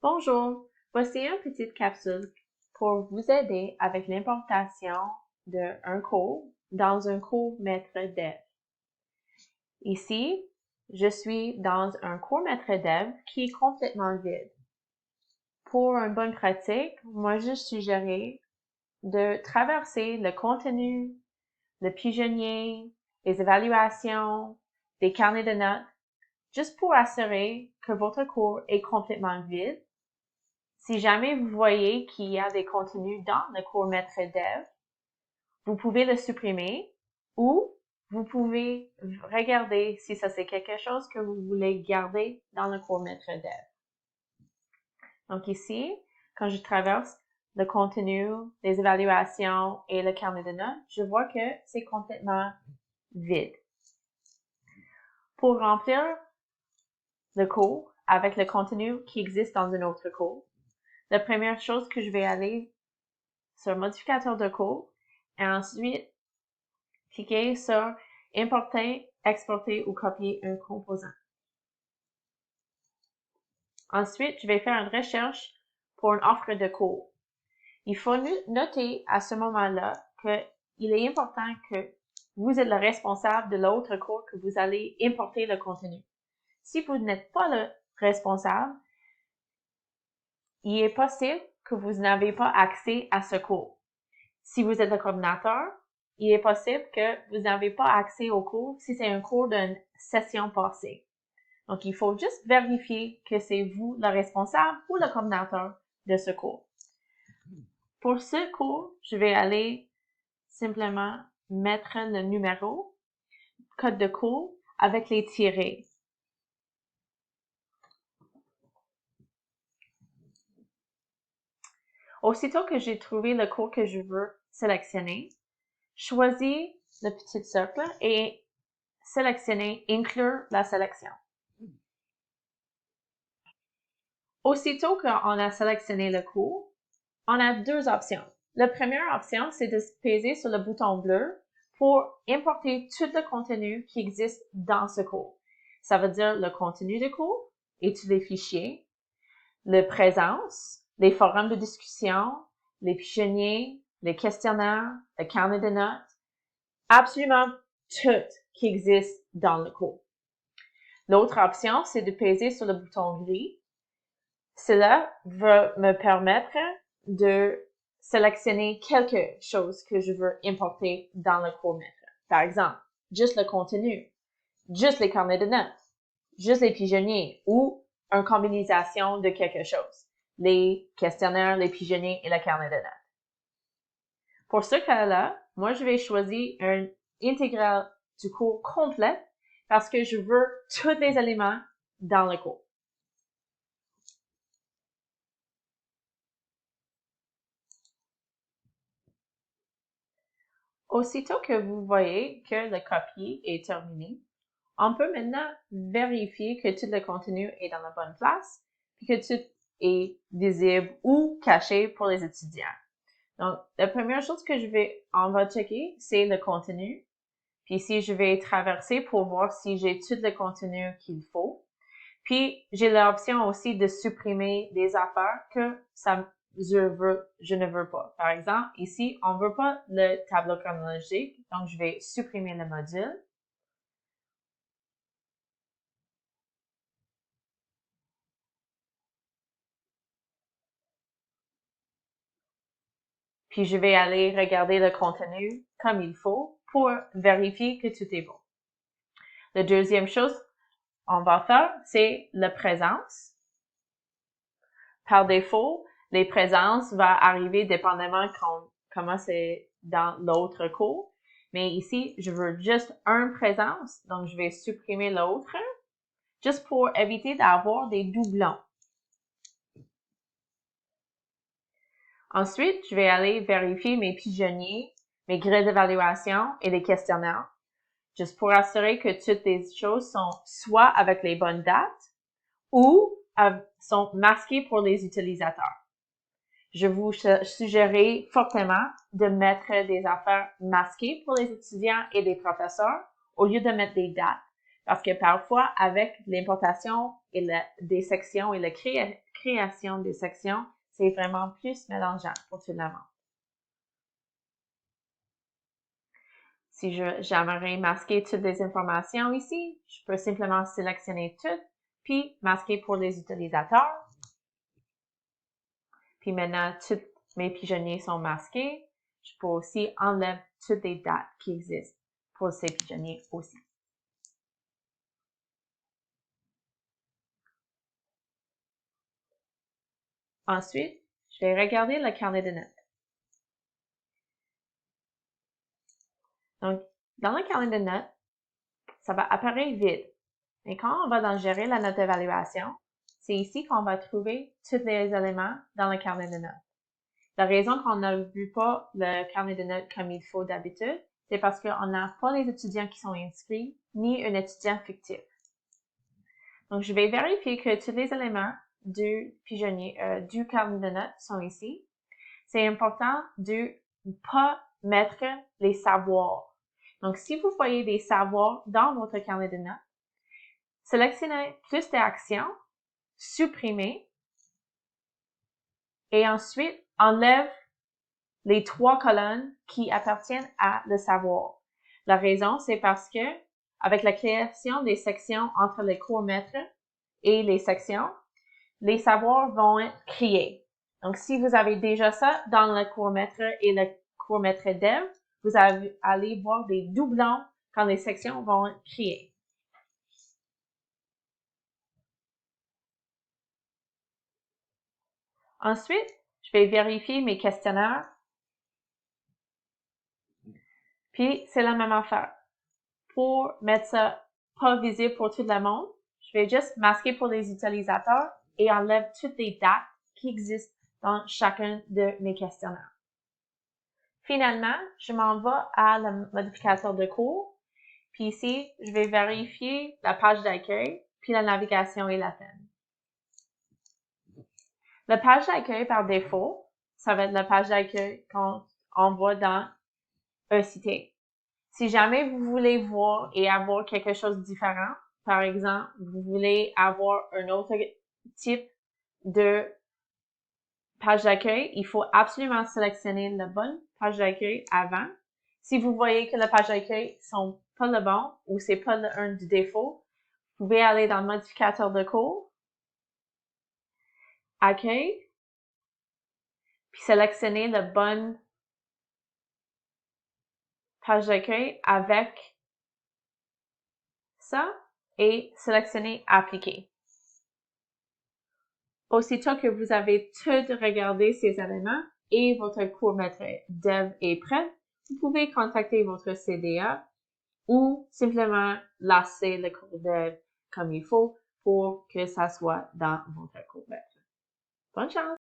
Bonjour, voici une petite capsule pour vous aider avec l'importation d'un cours dans un cours maître dev. Ici, je suis dans un cours maître dev qui est complètement vide. Pour une bonne pratique, moi je suggérais de traverser le contenu, le pigeonnier, les évaluations, des carnets de notes, juste pour assurer que votre cours est complètement vide. Si jamais vous voyez qu'il y a des contenus dans le cours maître dev, vous pouvez le supprimer ou vous pouvez regarder si ça c'est quelque chose que vous voulez garder dans le cours maître dev. Donc ici, quand je traverse le contenu, les évaluations et le carnet de notes, je vois que c'est complètement vide. Pour remplir le cours avec le contenu qui existe dans un autre cours, la première chose que je vais aller sur modificateur de cours et ensuite cliquer sur importer, exporter ou copier un composant. Ensuite, je vais faire une recherche pour une offre de cours. Il faut noter à ce moment-là qu'il est important que vous êtes le responsable de l'autre cours que vous allez importer le contenu. Si vous n'êtes pas le responsable, il est possible que vous n'avez pas accès à ce cours. Si vous êtes le coordinateur, il est possible que vous n'avez pas accès au cours si c'est un cours d'une session passée. Donc, il faut juste vérifier que c'est vous le responsable ou le coordinateur de ce cours. Pour ce cours, je vais aller simplement mettre le numéro, code de cours avec les tirets. Aussitôt que j'ai trouvé le cours que je veux sélectionner, choisis le petit cercle et sélectionnez Inclure la sélection. Aussitôt qu'on a sélectionné le cours, on a deux options. La première option, c'est de peser sur le bouton bleu pour importer tout le contenu qui existe dans ce cours. Ça veut dire le contenu du cours et tous les fichiers, la présence, les forums de discussion, les pigeonniers, les questionnaires, le carnet de notes, absolument tout qui existe dans le cours. L'autre option, c'est de peser sur le bouton gris. Cela va me permettre de sélectionner quelque chose que je veux importer dans le cours maître. Par exemple, juste le contenu, juste les carnets de notes, juste les pigeonniers ou une combinaison de quelque chose. Les questionnaires, les pigeonniers et le carnet de notes. Pour ce cas-là, moi, je vais choisir un intégral du cours complet parce que je veux tous les éléments dans le cours. Aussitôt que vous voyez que le copier est terminé, on peut maintenant vérifier que tout le contenu est dans la bonne place et que tout est visible ou caché pour les étudiants. Donc, la première chose que on va checker, c'est le contenu. Puis ici, je vais traverser pour voir si j'ai tout le contenu qu'il faut. Puis, j'ai l'option aussi de supprimer des affaires que je ne veux pas. Par exemple, ici, on ne veut pas le tableau chronologique, donc je vais supprimer le module. Puis, je vais aller regarder le contenu comme il faut pour vérifier que tout est bon. La deuxième chose on va faire, c'est la présence. Par défaut, les présences vont arriver dépendamment comment c'est dans l'autre cours. Mais ici, je veux juste une présence, donc je vais supprimer l'autre, juste pour éviter d'avoir des doublons. Ensuite, je vais aller vérifier mes pigeonniers, mes grilles d'évaluation et les questionnaires, juste pour assurer que toutes les choses sont soit avec les bonnes dates ou sont masquées pour les utilisateurs. Je vous suggère fortement de mettre des affaires masquées pour les étudiants et les professeurs au lieu de mettre des dates. Parce que parfois, avec l'importation et des sections et la création des sections, c'est vraiment plus mélangeant pour tout le monde. Si j'aimerais masquer toutes les informations ici, je peux simplement sélectionner toutes, puis masquer pour les utilisateurs. Puis maintenant, tous mes pigeonniers sont masqués. Je peux aussi enlever toutes les dates qui existent pour ces pigeonniers aussi. Ensuite, je vais regarder le carnet de notes. Donc, dans le carnet de notes, ça va apparaître vide. Mais quand on va dans gérer la note d'évaluation, c'est ici qu'on va trouver tous les éléments dans le carnet de notes. La raison qu'on n'a vu pas le carnet de notes comme il faut d'habitude, c'est parce qu'on n'a pas les étudiants qui sont inscrits, ni un étudiant fictif. Donc, je vais vérifier que tous les éléments du pigeonnier, du carnet de notes sont ici. C'est important de ne pas mettre les savoirs. Donc, si vous voyez des savoirs dans votre carnet de notes, sélectionnez plus d'actions, supprimez, et ensuite, enlève les 3 colonnes qui appartiennent à le savoir. La raison, c'est parce que, avec la création des sections entre les cours-maîtres et les sections, les savoirs vont être créés. Donc, si vous avez déjà ça dans le cours-maître et le cours-maître dev, vous allez voir des doublons quand les sections vont être créées. Ensuite, je vais vérifier mes questionnaires. Puis, c'est la même affaire. Pour mettre ça pas visible pour tout le monde, je vais juste masquer pour les utilisateurs et enlève toutes les dates qui existent dans chacun de mes questionnaires. Finalement, je m'en vais à le modificateur de cours. Puis ici, je vais vérifier la page d'accueil, puis la navigation et la thème. La page d'accueil par défaut, ça va être la page d'accueil qu'on envoie dans ECT. Si jamais vous voulez voir et avoir quelque chose de différent, par exemple, vous voulez avoir un autre type de page d'accueil, il faut absolument sélectionner la bonne page d'accueil avant. Si vous voyez que la page d'accueil sont pas le bon ou c'est pas un du défaut, vous pouvez aller dans le modificateur de cours, accueil, puis sélectionner la bonne page d'accueil avec ça et sélectionner appliquer. Aussitôt que vous avez tout regardé ces éléments et votre cours-maître dev est prêt, vous pouvez contacter votre CDA ou simplement lasser le cours dev comme il faut pour que ça soit dans votre cours-maître. Bonne chance!